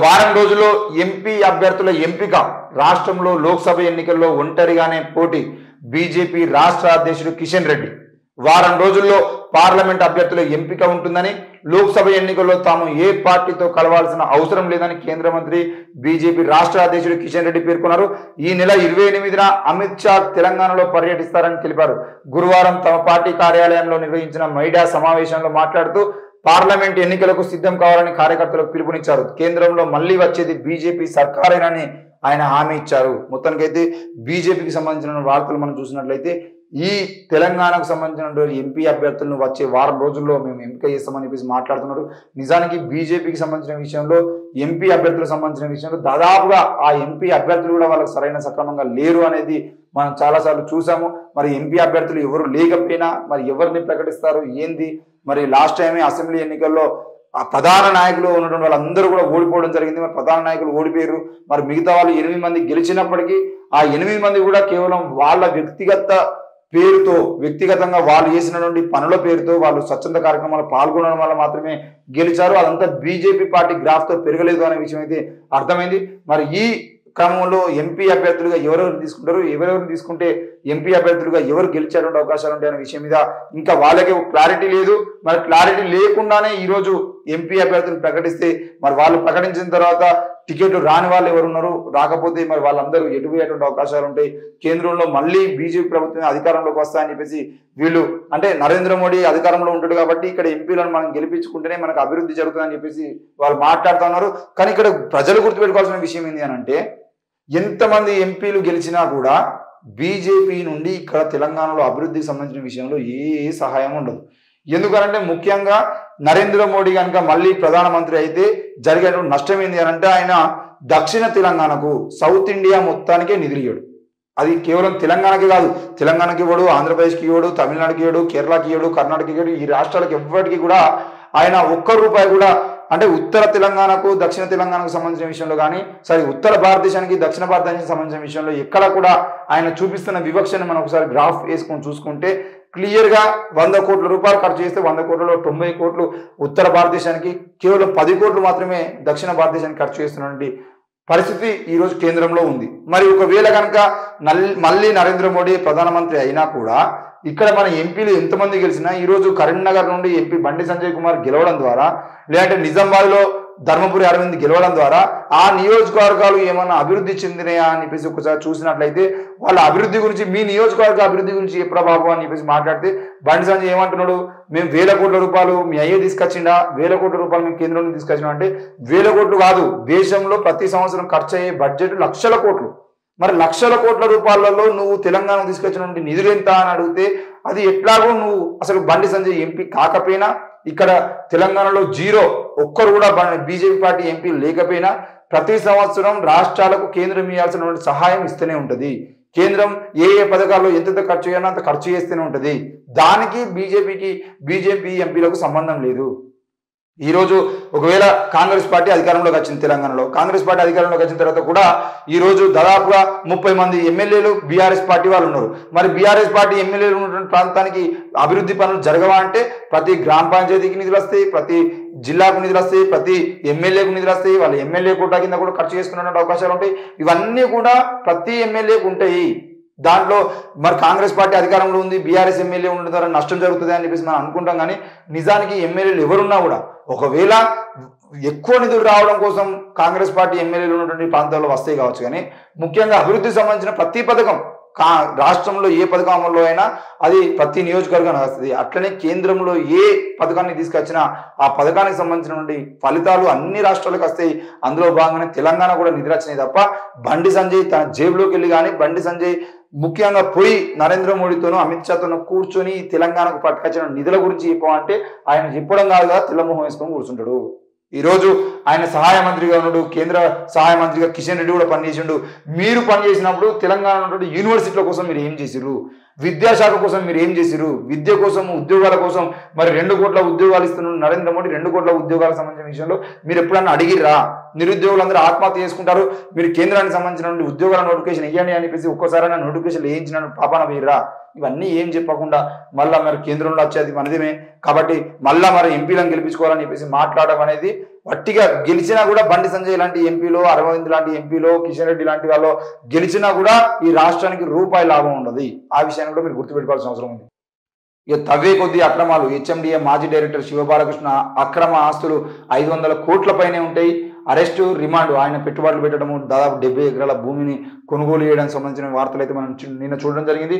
వారం రోజుల్లో ఎంపీ అభ్యర్థుల ఎంపిక. రాష్ట్రంలో లోక్సభ ఎన్నికల్లో ఒంటరిగానే పోటీ. బీజేపీ రాష్ట్ర అధ్యక్షుడు కిషన్ రెడ్డి వారం రోజుల్లో పార్లమెంట్ అభ్యర్థుల ఎంపిక ఉంటుందని, లోక్సభ ఎన్నికల్లో తాము ఏ పార్టీతో కలవాల్సిన అవసరం లేదని కేంద్ర మంత్రి బీజేపీ రాష్ట్ర అధ్యక్షుడు కిషన్ రెడ్డి పేర్కొన్నారు. ఈ నెల 28న అమిత్ షా తెలంగాణలో పర్యటిస్తారని తెలిపారు. గురువారం తమ పార్టీ కార్యాలయంలో నిర్వహించిన మీడియా సమావేశంలో మాట్లాడుతూ పార్లమెంట్ ఎన్నికలకు సిద్ధం కావాలని కార్యకర్తలకు పిలుపునిచ్చారు. కేంద్రంలో మళ్లీ వచ్చేది బీజేపీ సర్కారేనని ఆయన హామీ ఇచ్చారు. మొత్తానికైతే బీజేపీకి సంబంధించిన వార్తలు మనం చూసినట్లయితే ఈ తెలంగాణకు సంబంధించిన ఎంపీ అభ్యర్థులను వచ్చే వారం రోజుల్లో మేము ఎంపిక చేస్తామని చెప్పేసి మాట్లాడుతున్నారు. నిజానికి బీజేపీకి సంబంధించిన విషయంలో, ఎంపీ అభ్యర్థులకు సంబంధించిన విషయంలో దాదాపుగా ఆ ఎంపీ అభ్యర్థులు కూడా వాళ్ళకి సరైన సక్రమంగా లేరు అనేది మనం చాలాసార్లు చూసాము. మరి ఎంపీ అభ్యర్థులు ఎవరు లేకపోయినా మరి ఎవరిని ప్రకటిస్తారు ఏంది? మరి లాస్ట్ టైమే అసెంబ్లీ ఎన్నికల్లో ఆ ప్రధాన నాయకులు ఉన్నటువంటి వాళ్ళందరూ కూడా ఓడిపోవడం జరిగింది. మరి ప్రధాన నాయకులు ఓడిపోయారు. మరి మిగతా వాళ్ళు 8 మంది గెలిచినప్పటికీ ఆ 8 మంది కూడా కేవలం వాళ్ళ వ్యక్తిగతంగా వాళ్ళు చేసినటువంటి పనుల పేరుతో వాళ్ళు స్వచ్ఛంద కార్యక్రమాలు పాల్గొనడం వల్ల మాత్రమే గెలిచారు. అదంతా బీజేపీ పార్టీ గ్రాఫ్ తో పెరగలేదు అనే విషయం అయితే అర్థమైంది. మరి ఈ క్రమంలో ఎంపీ అభ్యర్థులుగా ఎవరెవరు తీసుకుంటారు, ఎవరెవరు తీసుకుంటే ఎంపీ అభ్యర్థులుగా ఎవరు గెలిచేటువంటి అవకాశాలు ఉంటాయనే విషయం మీద ఇంకా వాళ్ళకి క్లారిటీ లేదు. మరి క్లారిటీ లేకుండానే ఈరోజు ఎంపీ అభ్యర్థులు ప్రకటిస్తే మరి వాళ్ళు ప్రకటించిన తర్వాత టికెట్లు రాని వాళ్ళు ఎవరున్నారు, రాకపోతే మరి వాళ్ళందరూ ఎటుపోయేటువంటి అవకాశాలు ఉంటాయి. కేంద్రంలో మళ్ళీ బీజేపీ ప్రభుత్వం అధికారంలోకి వస్తాయని చెప్పేసి వీళ్ళు అంటే నరేంద్ర మోడీ అధికారంలో ఉంటాడు కాబట్టి ఇక్కడ ఎంపీలను మనం గెలిపించుకుంటేనే మనకు అభివృద్ధి జరుగుతుందని చెప్పేసి వాళ్ళు మాట్లాడుతున్నారు. కానీ ఇక్కడ ప్రజలు గుర్తుపెట్టుకోవాల్సిన విషయం ఏంటి అని అంటే, ఎంతమంది ఎంపీలు గెలిచినా కూడా బీజేపీ నుండి ఇక్కడ తెలంగాణలో అభివృద్ధికి సంబంధించిన విషయంలో ఏ సహాయం ఉండదు. ఎందుకనంటే ముఖ్యంగా నరేంద్ర మోడీ కనుక మళ్ళీ ప్రధానమంత్రి అయితే జరిగేటువంటి నష్టం ఏంటి అని అంటే, ఆయన దక్షిణ తెలంగాణకు, సౌత్ ఇండియా మొత్తానికే నిధులు ఇవ్వడు. అది కేవలం తెలంగాణకి కాదు, తెలంగాణకి ఇవ్వడు, ఆంధ్రప్రదేశ్కి ఇవ్వడు, తమిళనాడుకి ఇవ్వడు, కేరళకి ఇవ్వడు, కర్ణాటకకి ఇవ్వడు. ఈ రాష్ట్రాలకు ఎవ్వరికి కూడా ఆయన ₹1 కూడా అంటే ఉత్తర తెలంగాణకు దక్షిణ తెలంగాణకు సంబంధించిన విషయంలో కానీ, ఉత్తర భారతదేశానికి దక్షిణ భారతదేశానికి సంబంధించిన విషయంలో ఎక్కడ కూడా ఆయన చూపిస్తున్న వివక్షని మనం ఒకసారి గ్రాఫ్ వేసుకొని చూసుకుంటే క్లియర్ గా ₹100 కోట్ల ఖర్చు చేస్తే 100 కోట్లలో 90 కోట్లు ఉత్తర భారతదేశానికి, కేవలం 10 కోట్లు మాత్రమే దక్షిణ భారతదేశానికి ఖర్చు చేస్తున్నటువంటి పరిస్థితి ఈ రోజు కేంద్రంలో ఉంది. మరి ఒకవేళ కనుక మళ్ళీ నరేంద్ర మోడీ ప్రధానమంత్రి అయినా కూడా ఇక్కడ మన ఎంపీలు ఎంతమంది గెలిచినా ఈ రోజు కరీంనగర్ నుండి ఎంపీ బండి సంజయ్ కుమార్ గెలవడం ద్వారా, లేదంటే నిజామాబాద్ లో ధర్మపురి అరవింద్ గెలవడం ద్వారా ఆ నియోజకవర్గాలు ఏమన్నా అభివృద్ధి చెందినాయా అని చెప్పేసి ఒకసారి చూసినట్లయితే వాళ్ళ అభివృద్ధి గురించి, మీ నియోజకవర్గ అభివృద్ధి గురించి ఎప్పుడా బాబు అని చెప్పేసి మాట్లాడితే బండి సంజయ్ ఏమంటున్నాడు, మేము ₹1,000 కోట్ల మీ అయ్యే తీసుకొచ్చిండా, ₹1,000 మేము కేంద్రం నుంచి తీసుకొచ్చినా అంటే 1,000 కోట్లు కాదు, దేశంలో ప్రతి సంవత్సరం ఖర్చు అయ్యే బడ్జెట్ లక్షల కోట్లు. మరి లక్షల కోట్ల రూపాయలలో నువ్వు తెలంగాణ తీసుకొచ్చినటువంటి నిధులు ఎంత అని అడిగితే అది ఎట్లాగో నువ్వు అసలు బండి సంజయ్ ఎంపీ కాకపోయినా, ఇక్కడ తెలంగాణలో జీరో, ఒక్కరు కూడా బీజేపీ పార్టీ ఎంపీ లేకపోయినా ప్రతి సంవత్సరం రాష్ట్రాలకు కేంద్రం ఇవ్వాల్సినటువంటి సహాయం ఇస్తూనే ఉంటుంది. కేంద్రం ఏ పథకాల్లో ఎంత ఖర్చు చేయాలో అంత ఖర్చు చేస్తూనే ఉంటుంది. దానికి బీజేపీ ఎంపీలకు సంబంధం లేదు. ఈ రోజు ఒకవేళ కాంగ్రెస్ పార్టీ అధికారంలోకి వచ్చింది తెలంగాణలో, కాంగ్రెస్ పార్టీ అధికారంలోకి వచ్చిన తర్వాత కూడా ఈ రోజు దాదాపుగా 30 మంది ఎమ్మెల్యేలు బీఆర్ఎస్ పార్టీ వాళ్ళు ఉన్నారు. మరి బీఆర్ఎస్ పార్టీ ఎమ్మెల్యేలు ఉన్నటువంటి ప్రాంతానికి అభివృద్ధి పనులు జరగవా అంటే ప్రతి గ్రామ పంచాయతీకి నిధులు వస్తాయి, ప్రతి జిల్లాకు నిధులు వస్తాయి, ప్రతి ఎమ్మెల్యేకు నిధులు వస్తాయి, వాళ్ళ ఎమ్మెల్యే కోటా కింద కూడా ఖర్చు చేసుకునే అవకాశాలు ఉంటాయి. ఇవన్నీ కూడా ప్రతి ఎమ్మెల్యేకు ఉంటాయి. దాంట్లో మరి కాంగ్రెస్ పార్టీ అధికారంలో ఉంది, బీఆర్ఎస్ ఎమ్మెల్యే ఉండడం ద్వారా నష్టం జరుగుతుంది అని చెప్పేసి మనం అనుకుంటాం. కానీ నిజానికి ఎమ్మెల్యేలు ఎవరున్నా కూడా ఒకవేళ ఎక్కువ నిధులు రావడం కోసం కాంగ్రెస్ పార్టీ ఎమ్మెల్యేలు ఉన్నటువంటి ప్రాంతాల్లో వస్తాయి కావచ్చు, కానీ ముఖ్యంగా అభివృద్ధికి సంబంధించిన ప్రతి పథకం రాష్ట్రంలో ఏ పథకం అమల్లో అయినా అది ప్రతి నియోజకవర్గానికి వస్తుంది. అట్లనే కేంద్రంలో ఏ పథకాన్ని తీసుకొచ్చినా ఆ పథకానికి సంబంధించినటువంటి ఫలితాలు అన్ని రాష్ట్రాలకు వస్తాయి. అందులో భాగంగానే తెలంగాణ కూడా నిధులు వచ్చినాయి తప్ప బండి సంజయ్ తన జేబులోకి వెళ్ళి కానీ, బండి సంజయ్ ముఖ్యంగా పోయి నరేంద్ర మోడీతోనూ అమిత్ షాతోనూ కూర్చొని తెలంగాణకు పట్టుకొచ్చిన నిధుల గురించి చెప్పమంటే ఆయన చెప్పడం కాదుగా తెల్లమొహం వేసుకొని కూర్చుంటాడు. ఈ రోజు ఆయన సహాయ మంత్రిగా ఉన్నాడు, కేంద్ర సహాయ మంత్రిగా కిషన్ రెడ్డి కూడా పనిచేసిండు. మీరు పనిచేసినప్పుడు తెలంగాణ ఉన్నటువంటి యూనివర్సిటీల కోసం మీరు ఏం చేసిరు, విద్యాశాఖ కోసం మీరు ఏం చేసిరు, విద్య కోసం, ఉద్యోగాల కోసం మరి 2 కోట్ల ఉద్యోగాలు ఇస్తున్న నరేంద్ర మోడీ 2 కోట్ల ఉద్యోగాలకు సంబంధించిన విషయంలో మీరు ఎప్పుడన్నా అడిగిర్రా? నిరుద్యోగులందరూ ఆత్మహత్య చేసుకుంటారు, మీరు కేంద్రానికి సంబంధించిన ఉద్యోగాల నోటిఫికేషన్ ఇవ్వండి అని చెప్పేసి ఒక్కోసారి నోటిఫికేషన్ వేయించిన పాపాన వీర్రా. ఇవన్నీ ఏం చెప్పకుండా మళ్ళీ మరి కేంద్రంలో వచ్చేది మనదిమే కాబట్టి మళ్ళీ మరి ఎంపీలను గెలిపించుకోవాలని చెప్పేసి మాట్లాడడం అనేది వట్టిగా. గెలిచినా కూడా బండి సంజయ్ లాంటి ఎంపీలో, అరవింద్ లాంటి ఎంపీలో, కిషన్ రెడ్డి లాంటి వాళ్ళు గెలిచినా కూడా ఈ రాష్ట్రానికి రూపాయి లాభం ఉండదు. ఆ విషయాన్ని కూడా మీరు గుర్తుపెట్టుకోవాల్సిన అవసరం ఉంది. ఇక తవ్వే కొద్ది అక్రమాలు. హెచ్ఎండిఏ మాజీ డైరెక్టర్ శివబాలకృష్ణ అక్రమ ఆస్తులు 500 కోట్ల పైనే ఉంటాయి. Arrest, remand. ఆయన పెట్టుబడులు పెట్టడము, దాదాపు 70 ఎకరాల భూమిని కొనుగోలు చేయడానికి సంబంధించిన వార్తలు అయితే మనం నిన్న చూడడం జరిగింది.